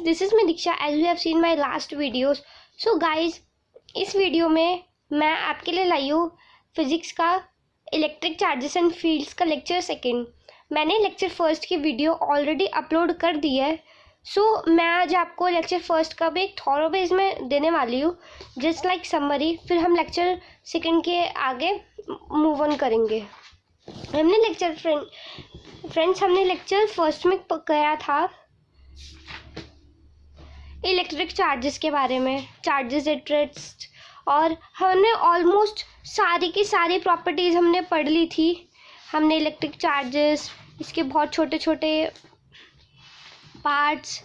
This is मैं Diksha as we have seen my last videos. So guys, इस video में मैं आपके लिए लाई हूँ फिज़िक्स का इलेक्ट्रिक चार्जेस एंड फील्ड्स का लेक्चर सेकेंड। मैंने लेक्चर फर्स्ट की वीडियो ऑलरेडी अपलोड कर दी है। सो मैं आज आपको लेक्चर फर्स्ट का भी एक थॉरो बेस में देने वाली हूँ, जस्ट लाइक समरी। फिर हम लेक्चर सेकेंड के आगे मूव ऑन करेंगे। हमने लेक्चर हमने लेक्चर फर्स्ट में कहा था इलेक्ट्रिक चार्जेस के बारे में, चार्जेस एट रेस्ट, और हमने ऑलमोस्ट सारी की सारी प्रॉपर्टीज़ हमने पढ़ ली थी। हमने इलेक्ट्रिक चार्जेस, इसके बहुत छोटे छोटे पार्ट्स,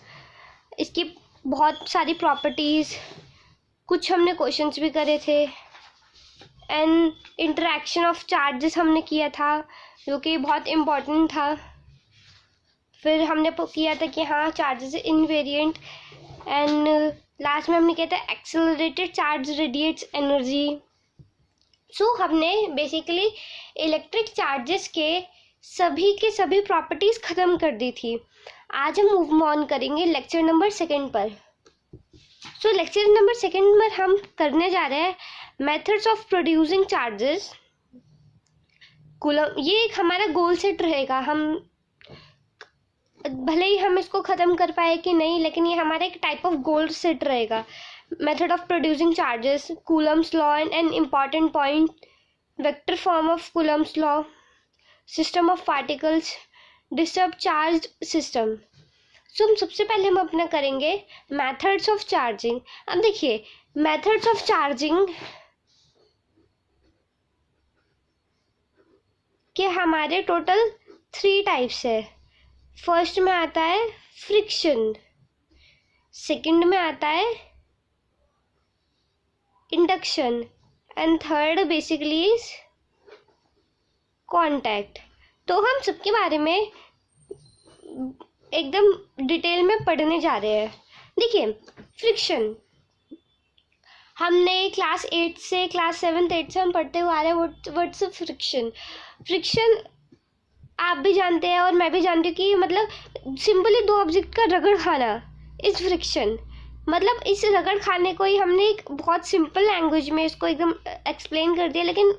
इसकी बहुत सारी प्रॉपर्टीज़, कुछ हमने क्वेश्चंस भी करे थे, एंड इंटरेक्शन ऑफ चार्जेस हमने किया था जो कि बहुत इम्पोर्टेंट था। फिर हमने किया था कि हाँ चार्जेस इनवेरिएंट, एंड लास्ट में हमने किया था एक्सेलरेटेड चार्ज रेडिएट्स एनर्जी। सो हमने बेसिकली इलेक्ट्रिक चार्जेस के सभी प्रॉपर्टीज़ ख़त्म कर दी थी। आज हम मूव ऑन करेंगे लेक्चर नंबर सेकेंड पर। सो लेक्चर नंबर सेकेंड में हम करने जा रहे हैं methods of producing charges coulomb. ये एक हमारा गोल सेट रहेगा। हम भले ही हम इसको ख़त्म कर पाए कि नहीं, लेकिन ये हमारा एक टाइप ऑफ गोल सेट रहेगा। Method of producing charges, Coulomb's law and an important point, vector form of Coulomb's law, system of particles, disturb charge system. So हम सबसे पहले हम अपना करेंगे मेथड्स ऑफ चार्जिंग। अब देखिए, मेथड्स ऑफ चार्जिंग के हमारे टोटल 3 टाइप्स है। फर्स्ट में आता है फ्रिक्शन, सेकंड में आता है induction, and third basically is contact. तो हम सबके बारे में एकदम डिटेल में पढ़ने जा रहे हैं। देखिए, फ्रिक्शन हमने क्लास 8 से क्लास 7 8 से हम पढ़ते हुए आ रहे हैं। What's friction? फ्रिक्शन आप भी जानते हैं और मैं भी जानती हूँ कि मतलब सिंपली 2 ऑब्जेक्ट का रगड़ खाना इज फ्रिक्शन। मतलब इस रगड़ खाने को ही हमने एक बहुत सिंपल लैंग्वेज में इसको एकदम एक्सप्लेन कर दिया, लेकिन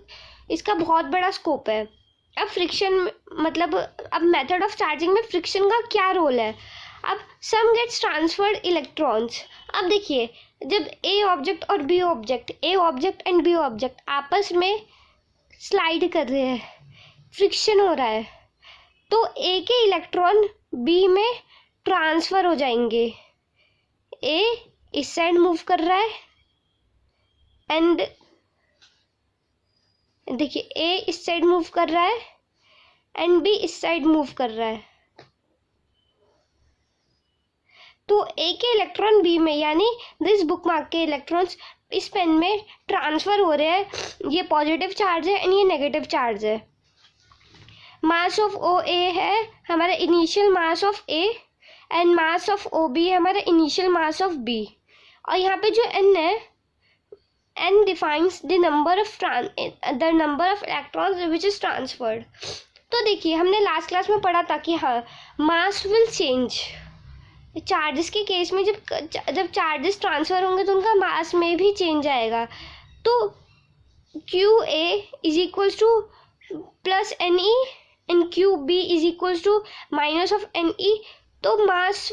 इसका बहुत बड़ा स्कोप है। अब फ्रिक्शन मतलब अब मेथड ऑफ चार्जिंग में फ्रिक्शन का क्या रोल है? अब सम गेट्स ट्रांसफर्ड इलेक्ट्रॉन्स। अब देखिए, जब ए ऑब्जेक्ट और B object, A object and B object आपस में स्लाइड कर रहे हैं, फ्रिक्शन हो रहा है, तो ए के इलेक्ट्रॉन बी में ट्रांसफ़र हो जाएंगे। ए इस साइड मूव कर रहा है एंड देखिए ए इस साइड मूव कर रहा है एंड बी इस साइड मूव कर रहा है। तो ए के इलेक्ट्रॉन बी में, यानी दिस बुक मार्क के इलेक्ट्रॉन्स इस पेन में ट्रांसफ़र हो रहे हैं। ये पॉजिटिव चार्ज है एंड ये नेगेटिव चार्ज है। मास ऑफ ओ ए है हमारा initial mass of A, and mass of O B है हमारा इनिशियल मास ऑफ बी। और यहाँ पे जो एन है, N defines the number of electrons which is transferred. तो देखिए, हमने लास्ट क्लास में पढ़ा था कि हाँ मास विल चेंज। चार्जेस के केस में जब चार्जेस ट्रांसफ़र होंगे तो उनका मास में भी चेंज आएगा। तो Q A is equals to plus N E and Q B is equals to minus of N E. तो mass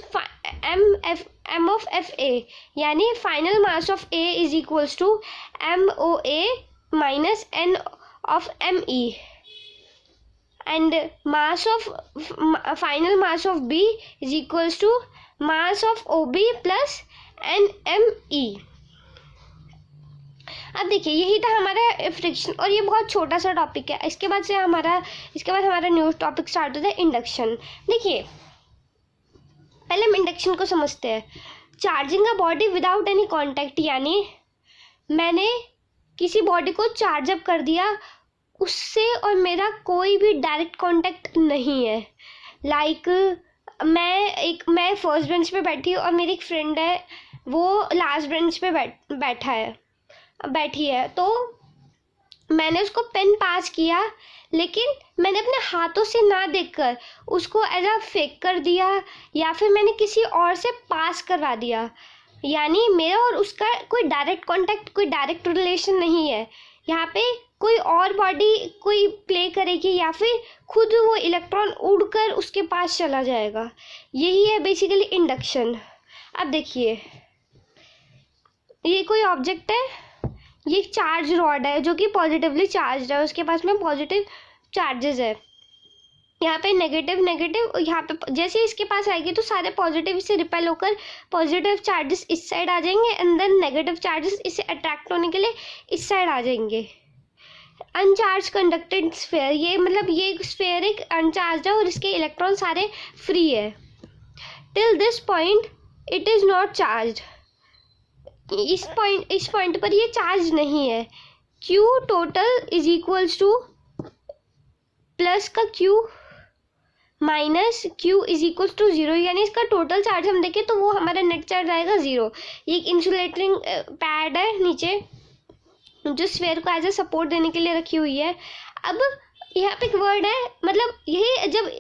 M of F A, यानी final mass of A is equals to M O A minus N of M E, and mass of final mass of B is equals to mass of O B plus N M E. अब देखिए, यही था हमारा friction, और ये बहुत छोटा सा टॉपिक है। इसके बाद हमारा न्यू टॉपिक स्टार्ट होता है इंडक्शन। देखिए, पहले हम इंडक्शन को समझते हैं। Charging a body without any contact, यानी मैंने किसी बॉडी को चार्ज अप कर दिया, उससे और मेरा कोई भी डायरेक्ट कांटेक्ट नहीं है। लाइक मैं फर्स्ट बेंच पे बैठी हूँ और मेरी एक फ्रेंड है, वो लास्ट बेंच पे बैठी है। तो मैंने उसको पेन पास किया, लेकिन मैंने अपने हाथों से ना देखकर उसको एज अ फेक कर दिया, या फिर मैंने किसी और से पास करवा दिया। यानी मेरा और उसका कोई डायरेक्ट कांटेक्ट, कोई डायरेक्ट रिलेशन नहीं है। यहाँ पे कोई और बॉडी कोई प्ले करेगी, या फिर खुद वो इलेक्ट्रॉन उड़कर उसके पास चला जाएगा। यही है बेसिकली इंडक्शन। अब देखिए, ये कोई ऑब्जेक्ट है, ये एक चार्ज रॉड है जो कि पॉजिटिवली चार्ज है, उसके पास में पॉजिटिव चार्जेस है। यहाँ पे नेगेटिव नेगेटिव, यहाँ पे जैसे इसके पास आएगी तो सारे पॉजिटिव से रिपेल होकर पॉजिटिव चार्जेस इस साइड आ जाएंगे, एंड देन नेगेटिव चार्जेस इसे अट्रैक्ट होने के लिए इस साइड आ जाएंगे। अनचार्ज कंडक्टेड स्फेयर, ये मतलब ये स्फेयर एक अनचार्ज है और इसके इलेक्ट्रॉन सारे फ्री है। Till this point it is not charge, इस पॉइंट पर ये चार्ज नहीं है। Q total is equals to plus का Q minus Q is equals to 0, यानी इसका टोटल चार्ज हम देखें तो वो हमारा नेट चार्ज आएगा 0। ये एक इंसुलेटिंग पैड है नीचे जो स्फेयर को एज ए सपोर्ट देने के लिए रखी हुई है। अब यहाँ पे एक वर्ड है, मतलब यही जब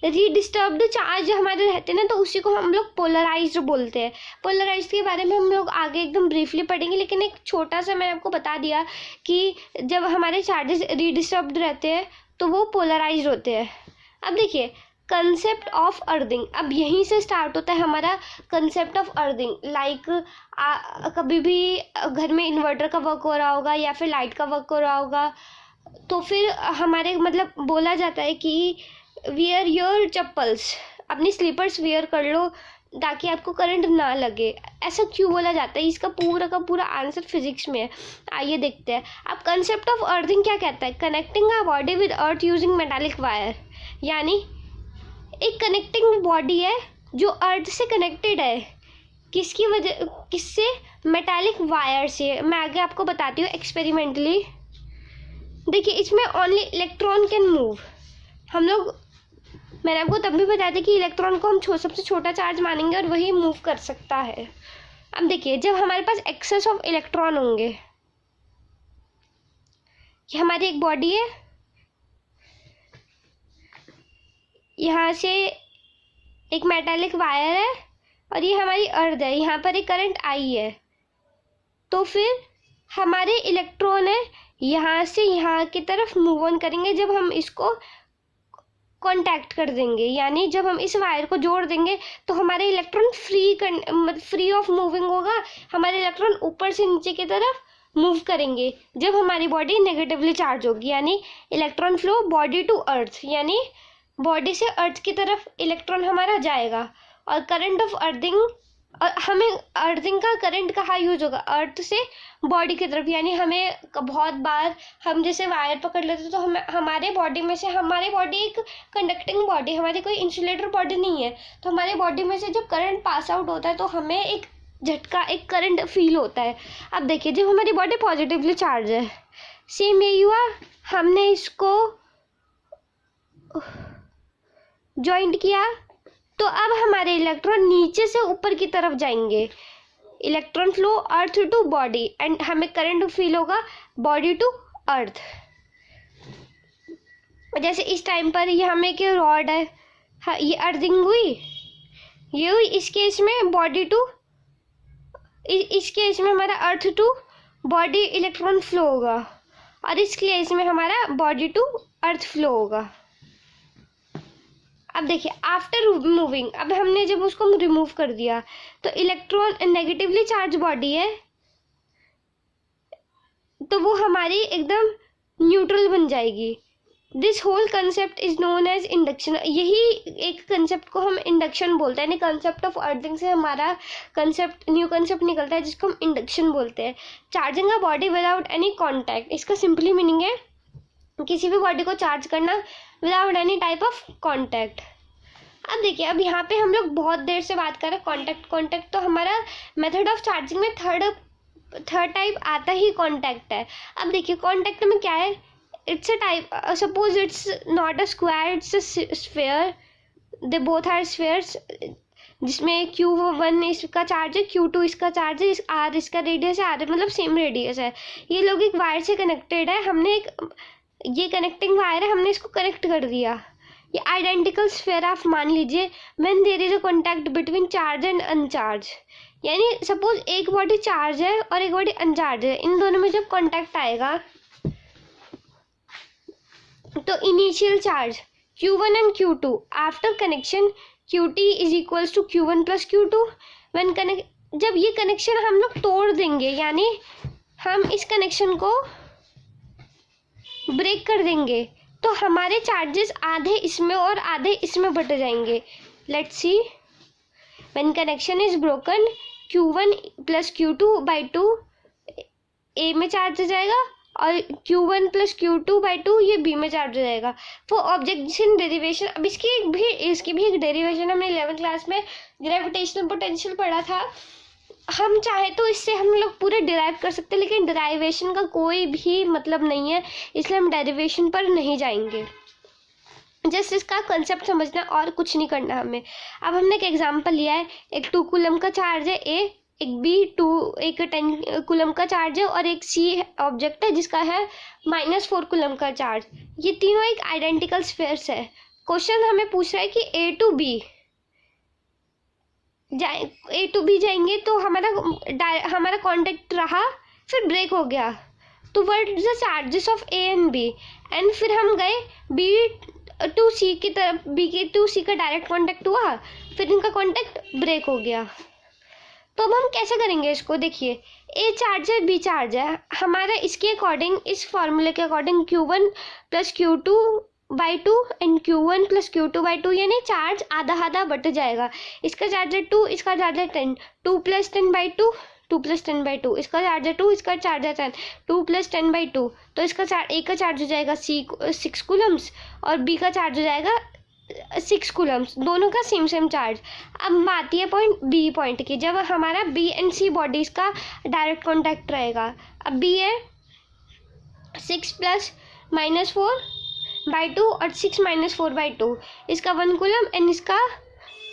रीडिस्टर्ब्ड चार्ज हमारे रहते हैं ना, तो उसी को हम लोग पोलराइज्ड बोलते हैं। पोलराइज्ड के बारे में हम लोग आगे एकदम ब्रीफली पढ़ेंगे, लेकिन एक छोटा सा मैंने आपको बता दिया कि जब हमारे चार्जेस रीडिस्टर्ब्ड रहते हैं तो वो पोलराइज्ड होते हैं। अब देखिए कंसेप्ट ऑफ अर्थिंग, अब यहीं से स्टार्ट होता है हमारा कंसेप्ट ऑफ अर्थिंग। लाइक कभी भी घर में इन्वर्टर का वर्क हो रहा होगा या फिर लाइट का वर्क हो रहा होगा, तो फिर हमारे मतलब बोला जाता है कि वियर योर चप्पल्स, अपनी स्लीपर्स वेयर कर लो ताकि आपको करंट ना लगे। ऐसा क्यों बोला जाता है, इसका पूरा का पूरा आंसर फिजिक्स में है। आइए देखते हैं। अब कंसेप्ट ऑफ अर्थिंग क्या कहता है, connecting a body with earth using metallic wire, यानी एक कनेक्टिंग बॉडी है जो अर्थ से कनेक्टेड है। किसकी वजह, किससे, मेटालिक वायर से। मैं आगे आपको बताती हूँ एक्सपेरिमेंटली। देखिए इसमें ओनली इलेक्ट्रॉन कैन मूव। हम लोग, मैंने आपको तब भी बताया था कि इलेक्ट्रॉन को हम सबसे छोटा चार्ज मानेंगे और वही मूव कर सकता है। अब देखिए जब हमारे पास एक्सेस ऑफ इलेक्ट्रॉन होंगे, ये हमारी एक बॉडी है, यहाँ से एक मेटालिक वायर है और ये हमारी अर्थ है, यहाँ पर एक करंट आई है, तो फिर हमारे इलेक्ट्रॉन है यहाँ से यहाँ की तरफ मूव ऑन करेंगे जब हम इसको कांटेक्ट कर देंगे। यानी जब हम इस वायर को जोड़ देंगे तो हमारे इलेक्ट्रॉन फ्री ऑफ मूविंग होगा, हमारे इलेक्ट्रॉन ऊपर से नीचे की तरफ मूव करेंगे जब हमारी बॉडी नेगेटिवली चार्ज होगी। यानी electron flow body to earth, यानी बॉडी से अर्थ की तरफ इलेक्ट्रॉन हमारा जाएगा। और करंट ऑफ अर्थिंग, और हमें अर्थिंग का करंट कहाँ यूज होगा, अर्थ से बॉडी की तरफ। यानी हमें बहुत बार हम जैसे वायर पकड़ लेते तो हमारे बॉडी में से, हमारी बॉडी एक कंडक्टिंग बॉडी, हमारी कोई इंसुलेटर बॉडी नहीं है, तो हमारे बॉडी में से जब करंट पास आउट होता है तो हमें एक झटका, एक करंट फील होता है। अब देखिए जब हमारी बॉडी पॉजिटिवली चार्ज है, सेम यही हुआ, हमने इसको ज्वाइंट किया तो अब हमारे इलेक्ट्रॉन नीचे से ऊपर की तरफ जाएंगे। Electron flow earth to body and हमें करंट फील होगा बॉडी टू अर्थ। जैसे इस टाइम पर ये हमें एक रॉड है, हाँ, ये अर्थिंग हुई, ये हुई। इस केस में बॉडी टू, इस केस में हमारा earth to body electron flow होगा, और इस केस में हमारा बॉडी टू अर्थ फ्लो होगा। अब देखिए आफ्टर मूविंग, अब हमने जब उसको रिमूव कर दिया तो इलेक्ट्रॉन नेगेटिवली चार्ज बॉडी है तो वो हमारी एकदम न्यूट्रल बन जाएगी। This whole concept is known as induction. यही एक कंसेप्ट को हम इंडक्शन बोलते हैं। यानी कंसेप्ट ऑफ अर्थिंग से हमारा कंसेप्ट, न्यू कंसेप्ट निकलता है जिसको हम इंडक्शन बोलते हैं। Charging a body without any contact, इसका सिंपली मीनिंग है किसी भी बॉडी को चार्ज करना without any type of contact. अब देखिए अब यहाँ पे हम लोग बहुत देर से बात कर रहे हैं कॉन्टैक्ट, तो हमारा मेथड ऑफ चार्जिंग में थर्ड टाइप आता ही कॉन्टैक्ट है। अब देखिए कॉन्टैक्ट में क्या है, it's a type, suppose it's not a square, it's a sphere, they both are spheres, जिसमें Q1 इसका चार्ज है, Q2 इसका चार्ज है, R इसका रेडियस है, R मतलब सेम रेडियस है। ये लोग एक वायर से कनेक्टेड है, हमने ये कनेक्टिंग वायर है, हमने इसको कनेक्ट कर दिया। ये आइडेंटिकल स्फीयर ऑफ, मान लीजिए when there is a contact between charge and uncharge, यानी सपोज एक बॉडी चार्ज है और एक बॉडी अनचार्ज है, इन दोनों में जब कॉन्टैक्ट आएगा तो initial charge Q1 and Q2 after connection Qt is equals to Q1 plus Q2। When connect, जब ये कनेक्शन हम लोग तोड़ देंगे, यानी हम इस कनेक्शन को ब्रेक कर देंगे, तो हमारे चार्जेस आधे इसमें और आधे इसमें बट जाएंगे। Let's see, when connection is broken Q1 plus Q2 by 2 ए में चार्ज हो जाएगा और Q1 प्लस Q2 बाई 2 ये बी में चार्ज हो जाएगा। वो ऑब्जेक्शन डेरिवेशन, अब इसकी भी एक डेरिवेशन हमने 11th क्लास में ग्रेविटेशनल पोटेंशियल पढ़ा था। हम चाहे तो इससे हम लोग पूरे डिराइव कर सकते हैं, लेकिन डिराइवेशन का कोई भी मतलब नहीं है, इसलिए हम डेरिवेशन पर नहीं जाएंगे। जस्ट इसका कंसेप्ट समझना और कुछ नहीं करना हमें। अब हमने एक एग्जांपल लिया है, एक 2 कूलम का चार्ज है ए, एक बी, एक 10 कूलम का चार्ज है और एक सी ऑब्जेक्ट है जिसका है -4 कूलम का चार्ज। ये तीनों एक आइडेंटिकल स्फीयर्स है। क्वेश्चन हमें पूछ रहा है कि ए टू बी जाएंगे तो हमारा कांटेक्ट रहा, फिर ब्रेक हो गया, तो what is the charges of A and B, and फिर हम गए बी टू सी की तरफ, बी के टू सी का डायरेक्ट कांटेक्ट हुआ, फिर इनका कांटेक्ट ब्रेक हो गया। तो अब हम कैसे करेंगे इसको, देखिए ए चार्ज है, बी चार्ज है, हमारा इसके अकॉर्डिंग, इस फॉर्मूले के according Q1 plus Q2 by 2 and Q1 plus Q2 by 2, यानी चार्ज आधा आधा बट जाएगा। इसका चार्ज है 2, इसका चार्ज है 10, 2 प्लस 10 बाई 2, 2 प्लस 10 बाई 2, इसका चार्ज है 2, इसका चार्ज है 10, 2 प्लस 10 बाई 2, तो इसका ए का चार्ज हो जाएगा 6 कूलम्स और बी का चार्ज हो जाएगा 6 कूलम्स, दोनों का सेम चार्ज। अब आती है बी पॉइंट की, जब हमारा बी एंड सी बॉडीज का डायरेक्ट कॉन्टैक्ट रहेगा। अब बी है 6 प्लस -4 बाई 2 और 6 -4 बाई 2, इसका 1 कूलम एंड इसका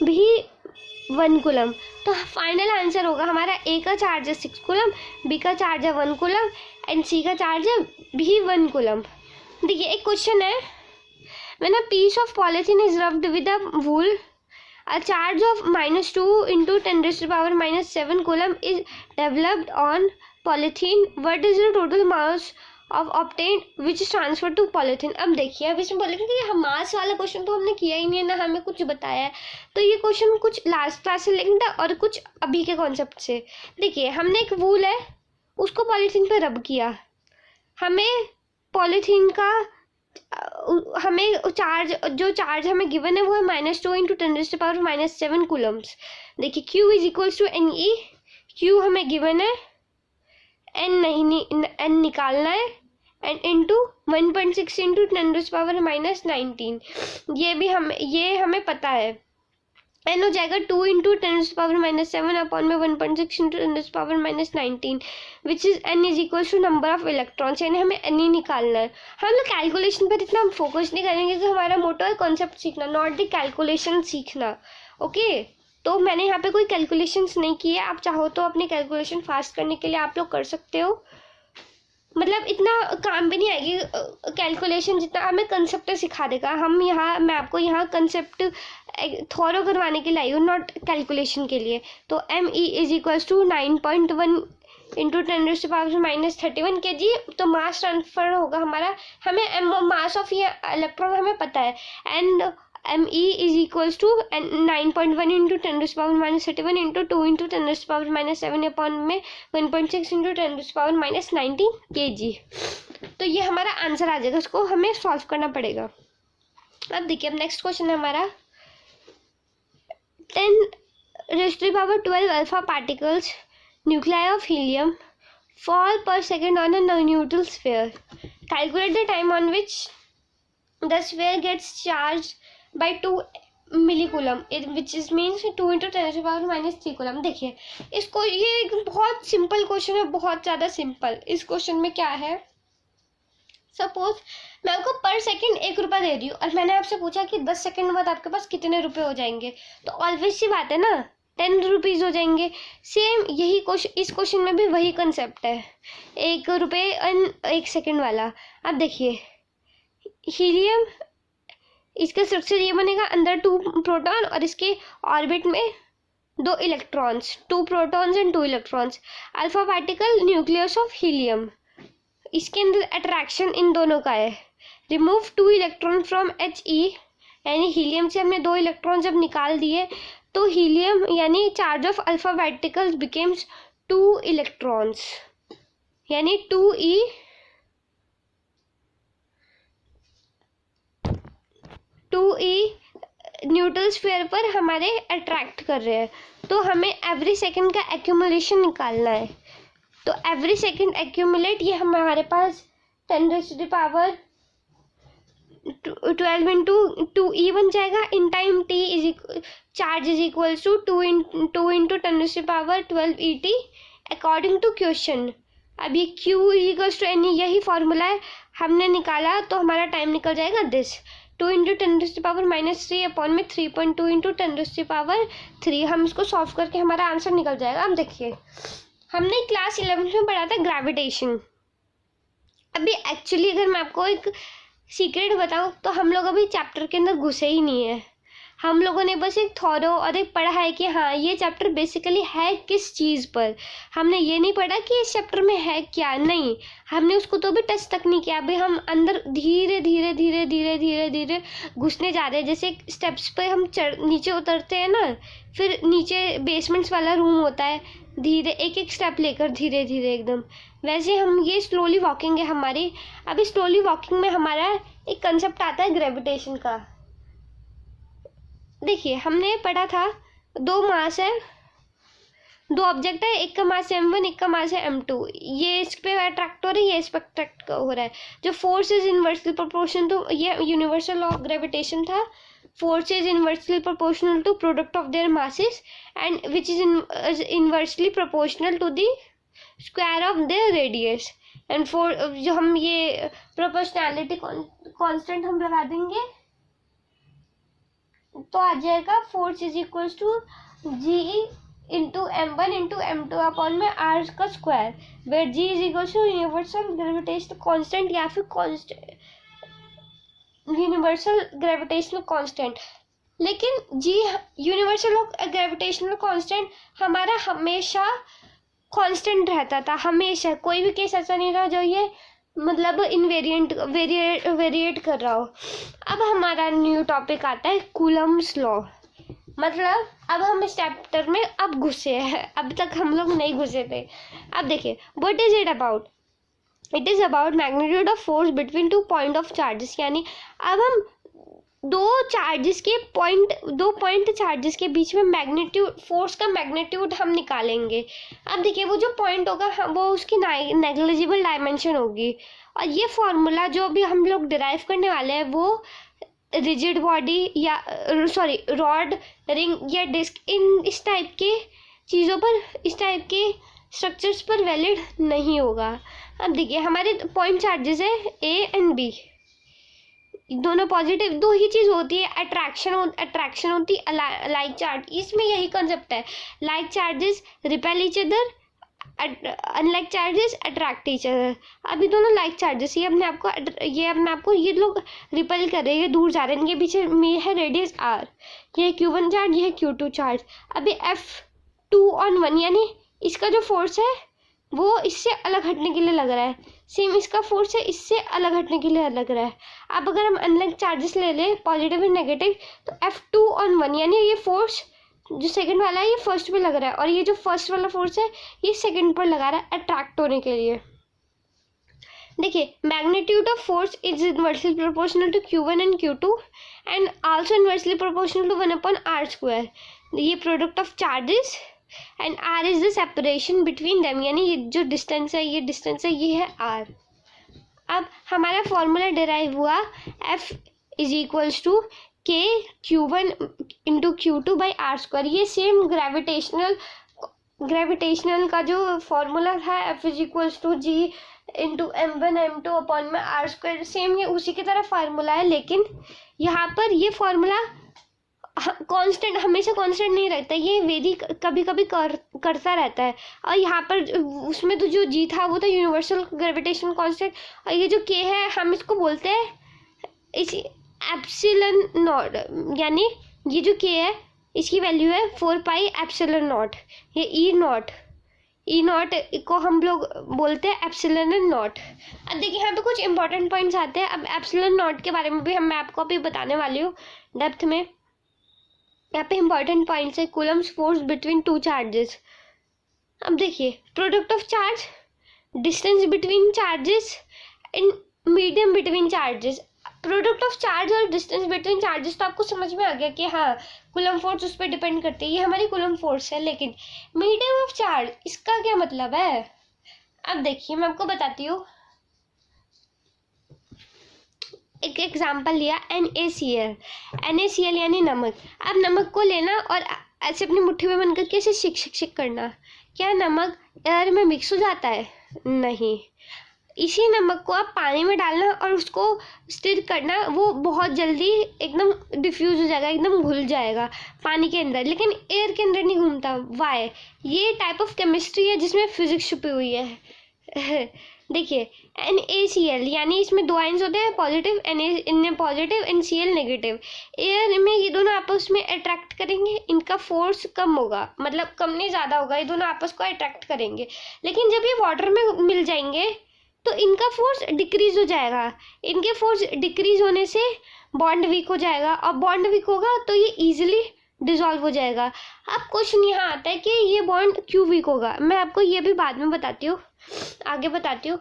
भी 1 कूलम, तो फाइनल आंसर होगा हमारा ए का चार्ज है 6 कूलम, बी का चार्ज है 1 कूलम एंड सी का चार्ज है भी 1 कूलम। देखिए एक क्वेश्चन है, when a piece of polythene is rubbed with a wool, a charge of -2 into 10⁻⁻7 coulomb is developed on polythene. What is the total mass of obtained which is transferred to polythene? अब देखिए, अब इसमें बोलेंगे कि हम मास वाला question तो हमने किया ही नहीं है, ना हमें कुछ बताया है, तो ये क्वेश्चन कुछ लास्ट क्लास से लिंक्ड है और कुछ अभी के कॉन्सेप्ट से। देखिए हमने एक वूल है, उसको पॉलीथीन पे रब किया, हमें पॉलीथीन का जो चार्ज हमें गिवन है वो है -2 इंटू 10⁻⁻7 कूलम्स। देखिए Q is equals to NE, Q हमें गिवन है, N निकालना है, एंड इंटू 1.6 इंटू 10⁻⁻19, ये हमें पता है। N हो जाएगा 2 इंटू 10⁻⁻7 अपॉन में 1.6 into 10⁻⁻19 which is N is equal to number of electrons, यानी हमें N ही निकालना है। हम लोग कैलकुलेशन पर इतना फोकस नहीं करेंगे क्योंकि हमारा मोटो है कॉन्सेप्ट सीखना, नॉट द कैलकुलेशन सीखना। ओके, तो मैंने यहाँ पे कोई कैलकुलेशंस नहीं की है, आप चाहो तो अपनी कैलकुलेशन फास्ट करने के लिए आप लोग कर सकते हो, मतलब इतना काम भी नहीं आएगी कैलकुलेशन जितना हमें कंसेप्ट सिखा देगा। मैं आपको यहाँ कंसेप्ट थॉरो करवाने के लिए आई हूँ, नॉट कैलकुलेशन के लिए। तो ME is equals to 9.1 into 10⁻⁻31 kg, तो मास ट्रांसफर होगा हमारा, हमें मास ऑफ ये इलेक्ट्रॉन हमें पता है, and ME is equals to 9.1 into 10⁻31 into 2 into 10⁻7 upon में 1.6 इंटू 10⁻19 kg। तो ये हमारा आंसर आ जाएगा, इसको हमें सॉल्व करना पड़ेगा। अब देखिए, अब नेक्स्ट क्वेश्चन है हमारा 10⁻12 alpha particles nuclei of helium fall per second on a neutral sphere. Calculate the time on which the sphere gets charged by 2 millicoulomb, which is means 2 into 10⁻³ coulomb। देखिए इसको, ये एक बहुत सिंपल क्वेश्चन है, बहुत ज़्यादा सिंपल। इस question में क्या है, सपोज मैं आपको पर सेकंड 1 रुपया दे रही हूँ और मैंने आपसे पूछा कि 10 सेकंड बाद आपके पास कितने रुपए हो जाएंगे, तो ऑलवेज सी बात है ना, 10 रुपीज़ हो जाएंगे। सेम यही क्वेश्चन, इस क्वेश्चन में भी वही कंसेप्ट है, 1 रुपये एंड 1 सेकंड वाला। अब देखिए हीलियम, इसका स्ट्रक्चर ये बनेगा, अंदर 2 प्रोटॉन और इसके ऑर्बिट में 2 electrons, 2 protons and 2 electrons. Alpha particle nucleus of helium, इसके अंदर अट्रैक्शन इन दोनों का है। रिमूव 2 इलेक्ट्रॉन फ्रॉम He, यानी हीलियम से हमने 2 इलेक्ट्रॉन जब निकाल दिए तो हीलियम यानी charge of alpha particles becomes 2 electrons, यानी 2e, 2e न्यूट्रल स्फीयर पर हमारे अट्रैक्ट कर रहे हैं। तो हमें एवरी सेकंड का एक्यूमुलेशन निकालना है। तो एवरी सेकंड एक्यूमुलेट, ये हमारे पास 10⁻12 इंटू 2e बन जाएगा। In time t charge is equal to 2 into 10⁻12 ET according to question. अब ये q is equal to n, यही फॉर्मूला है, हमने निकाला तो हमारा टाइम निकल जाएगा दिस 2 इंटू 10⁻³ अपॉन में 3.2 इंटू 10⁻3। हम इसको सॉल्व करके हमारा आंसर निकल जाएगा। अब देखिए हमने क्लास 11 में पढ़ा था ग्रेविटेशन। अभी एक्चुअली अगर मैं आपको एक सीक्रेट बताऊं तो हम लोग अभी चैप्टर के अंदर घुसे ही नहीं है। हम लोगों ने बस एक थॉरो और एक पढ़ा है कि हाँ ये चैप्टर बेसिकली है किस चीज़ पर। हमने ये नहीं पढ़ा कि इस चैप्टर में है क्या, नहीं, हमने उसको तो भी टच तक नहीं किया। अभी हम अंदर धीरे धीरे धीरे धीरे धीरे धीरे घुसने जा रहे हैं। जैसे स्टेप्स पे हम नीचे उतरते हैं ना, फिर नीचे बेसमेंट्स वाला रूम होता है, धीरे एक एक स्टेप लेकर धीरे धीरे एकदम, वैसे हम ये स्लोली वॉकिंग है हमारी। अभी स्लोली वॉकिंग में हमारा एक कंसेप्ट आता है ग्रेविटेशन का। देखिए हमने पढ़ा था 2 मास है, 2 ऑब्जेक्ट है, एक का मास m1 एक का मास है m2। ये इस पे अट्रैक्ट हो रहा है, ये इस पे अट्रैक्ट हो रहा है। जो force is inversely proportional to, ये यूनिवर्सल लॉ ऑफ ग्रेविटेशन था, force is inversely proportional to product of their masses and which is inversely proportional to the square of their radius and for जो हम ये proportionality constant हम लगा देंगे तो आ जाएगा force is equals to g into m1 into m2 upon में r का square, where g is equals to universal gravitational constant या फिर constant यूनिवर्सल ग्रेविटेशनल कांस्टेंट। लेकिन जी यूनिवर्सल ग्रेविटेशनल कांस्टेंट हमारा हमेशा कांस्टेंट रहता था, हमेशा, कोई भी केस ऐसा नहीं रहा जो ये मतलब इनवेरिएंट वेरिएट कर रहा हो। अब हमारा न्यू टॉपिक आता है कूलम्स लॉ। मतलब अब हम इस चैप्टर में अब घुसे हैं, अब तक हम लोग नहीं घुसे थे। अब देखिए what is it about, it is about magnitude of force between 2 point of charges. यानी अब हम 2 पॉइंट चार्जेस के बीच में मैग्नीट्यूड, फोर्स का मैग्नीट्यूड हम निकालेंगे। अब देखिए वो जो पॉइंट होगा वो उसकी नेग्लिजिबल डायमेंशन होगी। और ये फॉर्मूला जो भी हम लोग डिराइव करने वाले हैं वो रिजिड बॉडी या सॉरी रॉड, रिंग या डिस्क, इन इस टाइप के चीज़ों पर, इस टाइप के स्ट्रक्चर्स पर वैलिड नहीं होगा। अब देखिए हमारे पॉइंट चार्जेस है A एंड B, दोनों पॉजिटिव। 2 ही चीज़ होती है, अट्रैक्शन होती है, लाइक चार्ज। इसमें यही कंसेप्ट है, like charges repel each other, unlike charges attract each other. अभी दोनों लाइक चार्जेस, ये अपने आप को ये लोग रिपेल कर रहे हैं, ये दूर जा रहे हैं, इनके पीछे में है रेडियस r, ये है Q1 चार्ज, ये है Q2 चार्ज। अभी F2/1 यानी इसका जो फोर्स है वो इससे अलग हटने के लिए लग रहा है, सेम इसका फोर्स है इससे अलग हटने के लिए लग रहा है। अब अगर हम अनलाइक चार्जेस ले लें पॉजिटिव एंड नेगेटिव, तो F2/1 यानी ये फोर्स जो सेकंड वाला है ये फर्स्ट पे लग रहा है और ये जो फर्स्ट वाला फोर्स है ये सेकंड पर लगा रहा है अट्रैक्ट होने के लिए। देखिए magnitude of force is inversely proportional to Q1 and Q2 and also inversely proportional to 1/r²। ये product of charges and r is the separation between them, यानी ये जो डिस्टेंस है ये डिस्टेंस है, ये है r। अब हमारा फॉर्मूला डिराइव हुआ F is equals to K Q1 into Q2/r²। ये सेम ग्रेविटेशनल का जो फॉर्मूला था F is equals to G into M1 M2 upon में R²। सेम ये उसी की तरह फार्मूला है, लेकिन यहाँ पर ये फार्मूला कांस्टेंट, हमेशा कांस्टेंट नहीं रहता, ये वेरी कभी कभी करता रहता है। और यहाँ पर उसमें तो जो जी था वो था यूनिवर्सल ग्रेविटेशन कांस्टेंट, और ये जो के है हम इसको बोलते हैं इस एप्सिलॉन नॉट, यानी ये जो के है इसकी वैल्यू है 4 पाई एप्सिलॉन नॉट। ये ई नॉट को हम लोग बोलते हैं एप्सिलॉन नॉट। अब देखिए यहाँ पे कुछ इंपॉर्टेंट पॉइंट्स आते हैं। अब एप्सिलॉन नॉट के बारे में भी मैं आपको अभी बताने वाली हूँ डेप्थ में। यहाँ पे इंपॉर्टेंट पॉइंट्स है Coulomb's force between two charges. अब देखिए product of charge, distance between charges and medium between charges. Product of charge और डिस्टेंस बिटवीन चार्जेस तो आपको समझ में आ गया कि हाँ कूलम फोर्स उस पर डिपेंड करती है, ये हमारी कूलम फोर्स है। लेकिन मीडियम ऑफ चार्ज, इसका क्या मतलब है? अब देखिए मैं आपको बताती हूँ। एक एग्जाम्पल लिया NaCl यानी नमक। अब नमक को लेना और ऐसे अपनी मुट्ठी में बंद करके ऐसे शिक करना। क्या नमक एयर में मिक्स हो जाता है? नहीं। इसी नमक को आप पानी में डालना और उसको स्टिर करना, वो बहुत जल्दी एकदम डिफ्यूज हो जाएगा, एकदम घुल जाएगा पानी के अंदर, लेकिन एयर के अंदर नहीं घूमता। वाई? ये टाइप ऑफ केमिस्ट्री है जिसमें फिजिक्स छुपी हुई है। देखिए NaCl यानी इसमें दो आयंस होते हैं, positive Na positive and Cl negative. Air में ये दोनों आपस में अट्रैक्ट करेंगे, इनका फोर्स कम होगा, मतलब कम नहीं ज़्यादा होगा, ये दोनों आपस को अट्रैक्ट करेंगे। लेकिन जब ये वाटर में मिल जाएंगे तो इनका फोर्स डिक्रीज हो जाएगा। इनके फोर्स डिक्रीज होने से बॉन्ड वीक हो जाएगा, और बॉन्ड वीक होगा तो ये इजीली डिसॉल्व हो जाएगा। अब क्वेश्चन यहाँ आता है कि ये बॉन्ड क्यों वीक होगा। मैं आपको ये भी बाद में बताती हूँ, आगे बताती हूँ।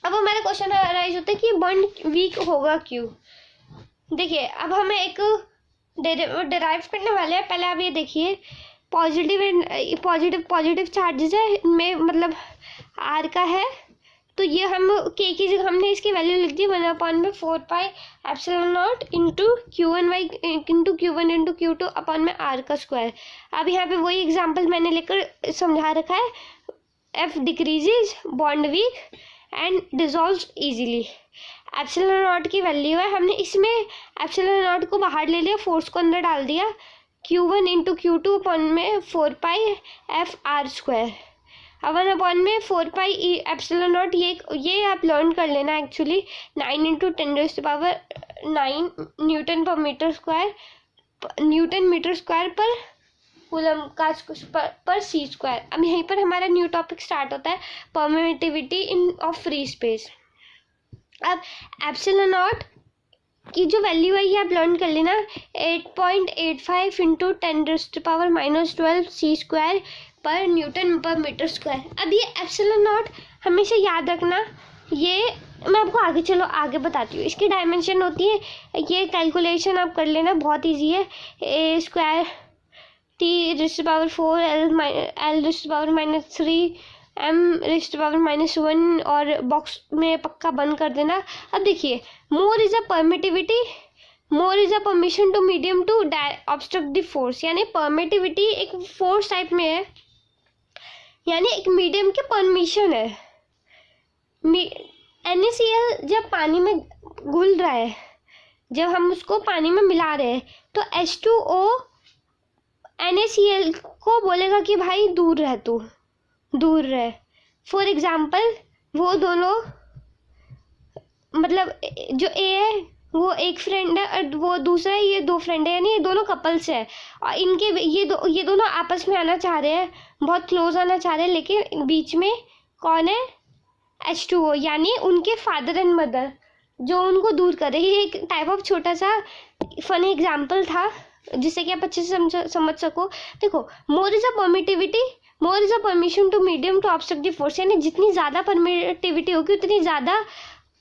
अब हमारा क्वेश्चन अराइज होता है कि बॉन्ड वीक होगा क्यों। देखिए अब हमें एक डिराइव करने वाले हैं। पहले आप ये देखिए, पॉजिटिव चार्जेस है इनमें, मतलब आर का है, तो ये हम के की जगह हमने इसकी वैल्यू लिख दी 1/4 pi epsilon not into Q1 into Q2 upon में आर का स्क्वायर। अब यहाँ पे वही एग्जांपल मैंने लेकर समझा रखा है। F decreases, bond weak and dissolve easily. Epsilon not की वैल्यू है, हमने इसमें एप्सिलॉन नॉट को बाहर ले लिया, फोर्स को अंदर डाल दिया, Q1 इंटू Q2 अपॉन में 4 पाई एफ आर स्क्वायर। अब 1 में 4 पाई एप्सिलॉन नॉट, ये आप लर्न कर लेना actually 9 into 10⁹9 newton per metre square, newton metre square per coulomb का पर सी स्क्वायर। अब यहीं पर हमारा न्यू टॉपिक स्टार्ट होता है, permittivity in of free space. अब एप्सिलॉन नॉट की जो वैल्यू है ये आप लर्न कर लेना 8.85 इंटू 10⁻⁻12 सी स्क्वायर पर न्यूटन पर मीटर स्क्वायर। अब ये एप्सिलॉन नॉट हमेशा याद रखना, ये मैं आपको आगे बताती हूँ। इसकी डायमेंशन होती है, ये कैलकुलेशन आप कर लेना, बहुत इजी है। ए स्क्वायर T⁻⁴ L⁻³ M⁻⁻1 और बॉक्स में पक्का बंद कर देना। अब देखिए, more is a permission to medium to obstruct the force, यानी परमिटिविटी एक फोर्स टाइप में है, यानी एक मीडियम की परमिशन है। NaCl जब पानी में घुल रहा है, जब हम उसको पानी में मिला रहे हैं, तो H2O NaCl को बोलेगा कि भाई दूर रह। फॉर एग्जाम्पल वो दोनों, मतलब जो ए है वो एक फ्रेंड है और वो दूसरा है, ये 2 फ्रेंड है, यानी ये दोनों कपल्स है, और इनके ये दोनों आपस में आना चाह रहे हैं, बहुत क्लोज आना चाह रहे हैं, लेकिन बीच में कौन है? H2O, यानी उनके फादर एंड मदर जो उनको दूर कर रहे हैं। ये एक टाइप ऑफ छोटा सा फनी एग्जाम्पल था जिससे कि आप अच्छे से समझ सको। देखो, more is a permission to medium to obstruct the force, यानी जितनी ज़्यादा परमिटिविटी होगी उतनी ज़्यादा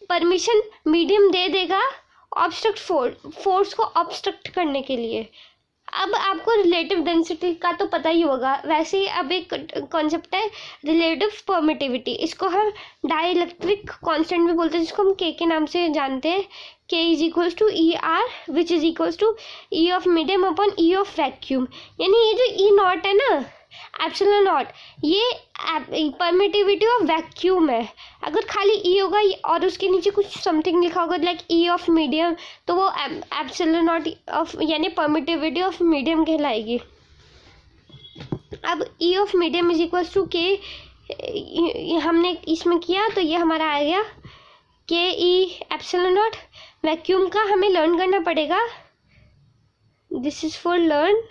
परमिशन मीडियम दे देगा ऑब्स्ट्रक्ट फोर्स को ऑब्स्ट्रक्ट करने के लिए। अब आपको रिलेटिव डेंसिटी का तो पता ही होगा, वैसे ही अब एक कॉन्सेप्ट है रिलेटिव परमिटिविटी, इसको हम डाइलेक्ट्रिक कांस्टेंट भी बोलते हैं, जिसको हम के नाम से जानते हैं। K is equals to ER which is equals to E of medium upon E of vacuum, यानी ये जो E नॉट है ना, एप्सिलॉन नॉट ये परमिटिविटी ऑफ वैक्यूम है। अगर खाली ई होगा और उसके नीचे कुछ समथिंग लिखा होगा लाइक ई ऑफ मीडियम, तो वो एप्सिलॉन नॉट ऑफ यानी परमिटिविटी ऑफ मीडियम कहलाएगी। अब E of medium is equal to K, हमने इसमें किया तो ये हमारा आ गया के ई एप्सिलॉन नॉट। वैक्यूम का हमें लर्न करना पड़ेगा, this is for learn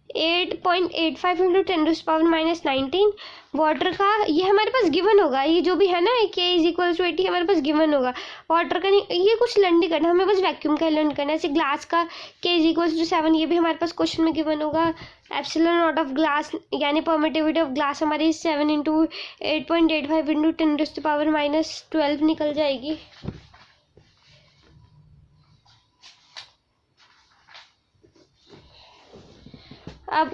8.85 into 10⁻⁻19। Water का ये हमारे पास गिवन होगा, ये जो भी है ना के इज इक्वल टू 80 हमारे पास गिवन होगा। वाटर का नहीं, ये कुछ लर्न नहीं करना, हमें बस वैक्यूम का लर्न करना है। जैसे ग्लास का के इज इक्वल टू 7, ये भी हमारे पास क्वेश्चन में गिवन होगा। एप्सिलॉन नॉट ऑफ ग्लास यानी परमिटिविटी ऑफ ग्लास हमारी 7 इंटू 8.85 इंटू 10⁻⁻12 निकल जाएगी। अब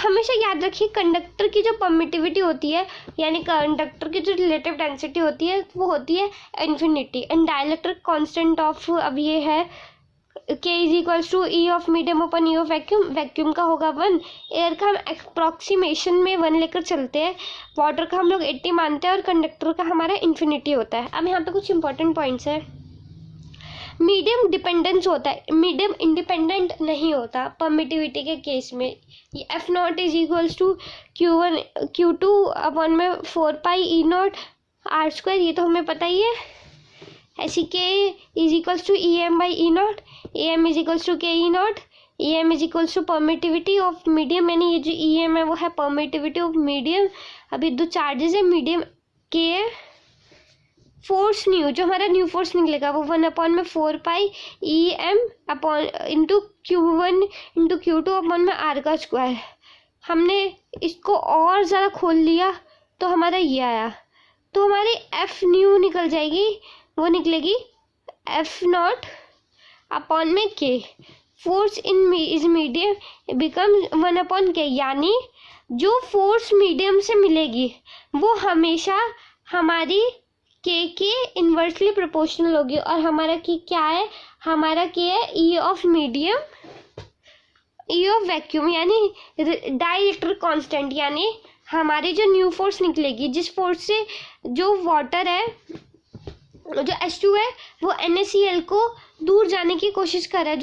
हमेशा याद रखिए कंडक्टर की जो परमिटिविटी होती है यानी कंडक्टर की जो रिलेटिव डेंसिटी होती है वो होती है infinity. And dielectric constant of अब ये है K is equals to E of medium upon E of vacuum. Vacuum का होगा 1, एयर का हम अप्रॉक्सीमेशन में 1 लेकर चलते हैं, वाटर का हम लोग 80 मानते हैं और कंडक्टर का हमारा इन्फिनिटी होता है। अब यहाँ पे कुछ इंपॉर्टेंट पॉइंट्स है। मीडियम डिपेंडेंस होता है, मीडियम इंडिपेंडेंट नहीं होता परमिटिविटी के केस में। ये F not is equals to Q1 Q2 अपन में 4 pi E not R square, ये तो हमें पता ही है। ऐसी K is equals to E M by E not, A M is equals to K E not, A M is equals to permittivity of medium, यानी ये जो ई एम है वो है परमिटिविटी ऑफ मीडियम। अभी दो चार्जेस है, medium के है, फोर्स न्यू जो हमारा न्यू फोर्स निकलेगा वो 1/4 pi E M upon into Q1 into Q2 upon में आर का स्क्वायर। हमने इसको और ज़्यादा खोल लिया तो हमारा ये आया, तो हमारी एफ न्यू निकल जाएगी, वो निकलेगी एफ नॉट अपॉन में के। Force in is medium become 1/k, यानी जो फोर्स मीडियम से मिलेगी वो हमेशा हमारी के इन्वर्सली प्रोपोर्शनल होगी। और हमारा की क्या है, हमारा के है ई of medium E of vacuum यानी डाइलेक्ट्रिक कांस्टेंट, यानी हमारी जो न्यू फोर्स निकलेगी जिस फोर्स से जो वाटर है जो H2 है वो NaCl को दूर जाने की कोशिश कर रहा है,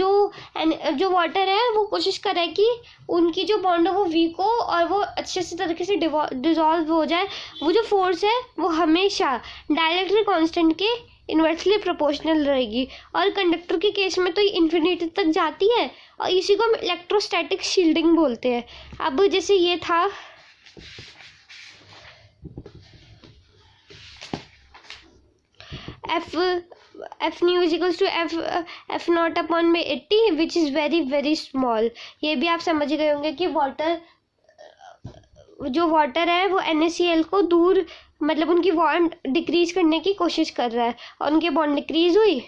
जो वाटर है वो कोशिश कर रहा है कि उनकी जो बॉन्ड है वो वीक हो और वो अच्छे से तरीके से डिसॉल्व हो जाए। वो जो फोर्स है वो हमेशा डाइलेक्ट्रिक कांस्टेंट के इन्वर्सली प्रोपोर्शनल रहेगी। और कंडक्टर के केस में तो ये इन्फिनिटी तक जाती है और इसी को हम इलेक्ट्रोस्टैटिक शील्डिंग बोलते हैं। अब जैसे ये था F new is equals to F naught upon में 80 which is very very small. ये भी आप समझ गए होंगे कि जो वाटर है वो NaCl को दूर मतलब उनकी बॉन्ड डिक्रीज करने की कोशिश कर रहा है और उनकी बॉन्ड डिक्रीज हुई,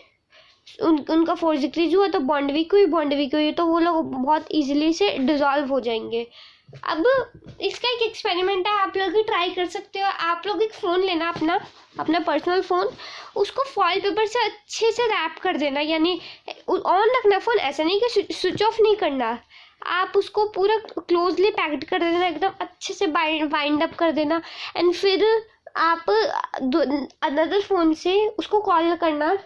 उनका फोर्स डिक्रीज हुआ तो बॉन्ड वीक हुई तो वो लोग बहुत इजीली से डिसॉल्व हो जाएंगे। अब इसका एक एक्सपेरिमेंट है, आप लोग भी ट्राई कर सकते हो। आप लोग एक फ़ोन लेना अपना पर्सनल फ़ोन, उसको फॉइल पेपर से अच्छे से रैप कर देना, यानी ऑन रखना फ़ोन, ऐसा नहीं कि स्विच ऑफ नहीं करना। आप उसको पूरा क्लोजली पैक्ड कर देना, एकदम अच्छे से बाइंड अप कर देना। एंड फिर आप अनदर फ़ोन से उसको कॉल करना,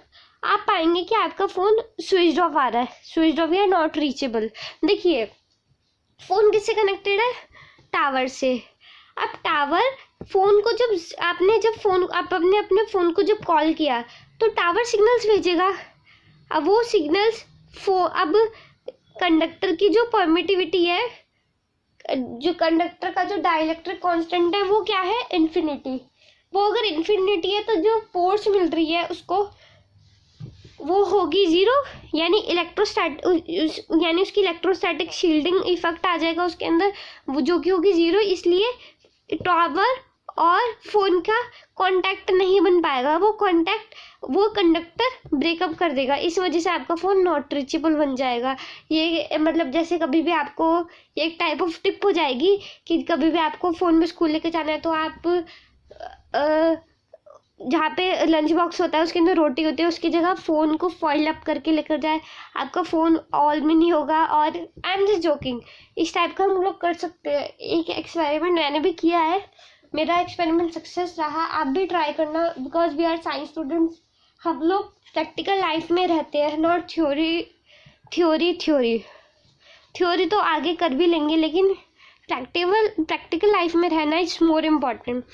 आप पाएंगे कि आपका फ़ोन स्विच ऑफ आ रहा है, स्विच ऑफ या नॉट रीचेबल। देखिए फ़ोन किससे कनेक्टेड है, टावर से। अब टावर फ़ोन को आपने अपने फ़ोन को जब कॉल किया तो टावर सिग्नल्स भेजेगा। अब वो सिग्नल्स अब कंडक्टर की जो परमिटिविटी है, जो कंडक्टर का जो डाइलेक्ट्रिक कांस्टेंट है वो क्या है, इन्फिनिटी। वो अगर इन्फिनिटी है तो जो फोर्स मिल रही है उसको वो होगी 0, यानी उसकी इलेक्ट्रोस्टैटिक शील्डिंग इफेक्ट आ जाएगा उसके अंदर, वो जो कि होगी 0। इसलिए टावर और फ़ोन का कांटेक्ट नहीं बन पाएगा, वो कंडक्टर ब्रेकअप कर देगा। इस वजह से आपका फ़ोन नॉट रीचेबल बन जाएगा। ये मतलब जैसे कभी भी आपको एक टाइप ऑफ टिप हो जाएगी कि कभी भी आपको फ़ोन में स्कूल लेके जाना है तो आप जहाँ पे लंच बॉक्स होता है उसके अंदर रोटी होती है, उसकी जगह फ़ोन को फॉइल अप करके लेकर जाए, आपका फ़ोन ऑल में नहीं होगा। और आई एम जस्ट जोकिंग, इस टाइप का हम लोग कर सकते हैं। एक एक्सपेरिमेंट मैंने भी किया है, मेरा एक्सपेरिमेंट सक्सेस रहा, आप भी ट्राई करना, because we are science students. हम लोग प्रैक्टिकल लाइफ में रहते हैं, नॉट थ्योरी तो आगे कर भी लेंगे, लेकिन प्रैक्टिकल लाइफ में रहना is more important.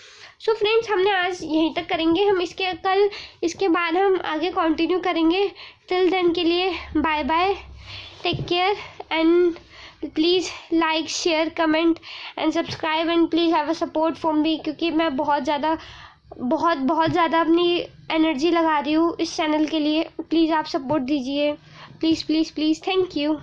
So friends, हमने आज यहीं तक करेंगे, हम इसके बाद हम आगे कंटिन्यू करेंगे। टिल देन के लिए bye bye, take care and please like, share, comment and subscribe and please have a support from me, क्योंकि मैं बहुत ज़्यादा अपनी एनर्जी लगा रही हूँ इस चैनल के लिए। प्लीज़ आप सपोर्ट दीजिए, please please please. Thank you.